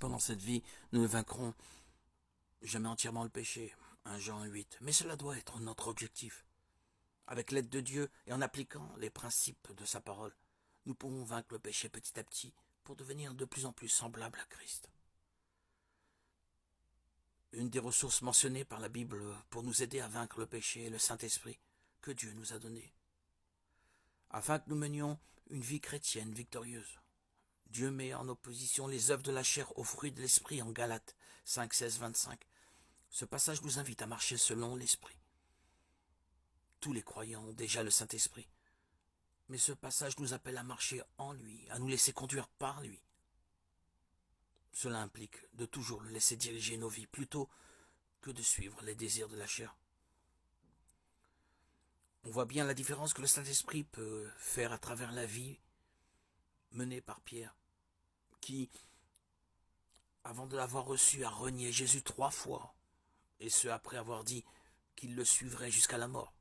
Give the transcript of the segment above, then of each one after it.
pendant cette vie, nous ne vaincrons jamais entièrement le péché, 1 Jean 8, mais cela doit être notre objectif. Avec l'aide de Dieu et en appliquant les principes de sa parole, nous pourrons vaincre le péché petit à petit pour devenir de plus en plus semblables à Christ. Une des ressources mentionnées par la Bible pour nous aider à vaincre le péché est le Saint-Esprit que Dieu nous a donné, afin que nous menions une vie chrétienne victorieuse. Dieu met en opposition les œuvres de la chair aux fruits de l'esprit en Galates 5, 16, 25. Ce passage nous invite à marcher selon l'esprit. Tous les croyants ont déjà le Saint-Esprit, mais ce passage nous appelle à marcher en lui, à nous laisser conduire par lui. Cela implique de toujours le laisser diriger nos vies plutôt que de suivre les désirs de la chair. On voit bien la différence que le Saint-Esprit peut faire à travers la vie menée par Pierre, qui, avant de l'avoir reçu, a renié Jésus 3 fois, et ce après avoir dit qu'il le suivrait jusqu'à la mort,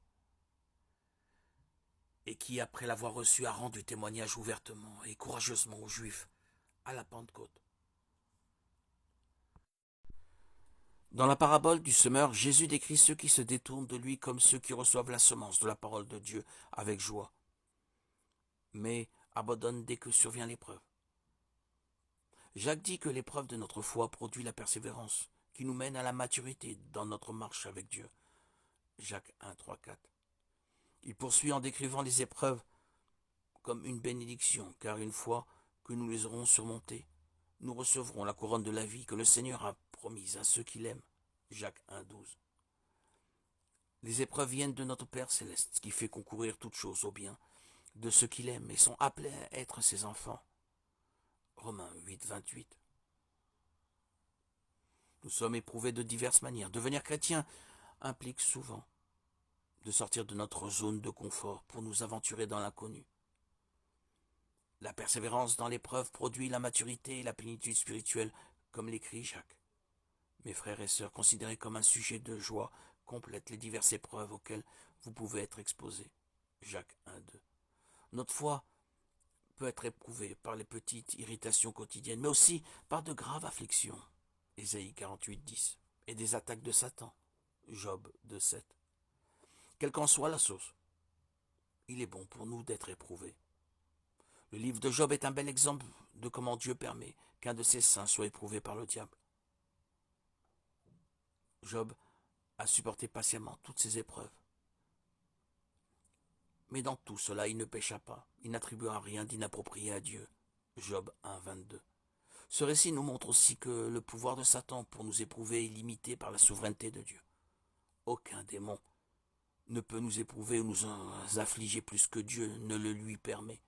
et qui, après l'avoir reçu, a rendu témoignage ouvertement et courageusement aux Juifs à la Pentecôte. Dans la parabole du semeur, Jésus décrit ceux qui se détournent de lui comme ceux qui reçoivent la semence de la parole de Dieu avec joie, mais abandonnent dès que survient l'épreuve. Jacques dit que l'épreuve de notre foi produit la persévérance, qui nous mène à la maturité dans notre marche avec Dieu. Jacques 1, 3, 4. Il poursuit en décrivant les épreuves comme une bénédiction, car une fois que nous les aurons surmontées, nous recevrons la couronne de la vie que le Seigneur a promise à ceux qui l'aiment. Jacques 1, 12. Les épreuves viennent de notre Père céleste, qui fait concourir toutes choses au bien de ceux qui l'aiment et sont appelés à être ses enfants. Romains 8, 28. Nous sommes éprouvés de diverses manières. Devenir chrétien implique souvent de sortir de notre zone de confort pour nous aventurer dans l'inconnu. La persévérance dans l'épreuve produit la maturité et la plénitude spirituelle, comme l'écrit Jacques. Mes frères et sœurs, considérez comme un sujet de joie complète les diverses épreuves auxquelles vous pouvez être exposés. Jacques 1, 2. Notre foi peut être éprouvée par les petites irritations quotidiennes, mais aussi par de graves afflictions. Ésaïe 48, 10. Et des attaques de Satan. Job 2, 7. Quelle qu'en soit la source, il est bon pour nous d'être éprouvés. Le livre de Job est un bel exemple de comment Dieu permet qu'un de ses saints soit éprouvé par le diable. Job a supporté patiemment toutes ces épreuves. Mais dans tout cela, il ne pécha pas. Il n'attribua rien d'inapproprié à Dieu. Job 1, 22. Ce récit nous montre aussi que le pouvoir de Satan pour nous éprouver est limité par la souveraineté de Dieu. Aucun démon ne peut nous éprouver ou nous affliger plus que Dieu ne le lui permet.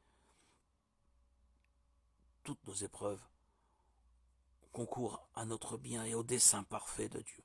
Toutes nos épreuves concourent à notre bien et au dessein parfait de Dieu.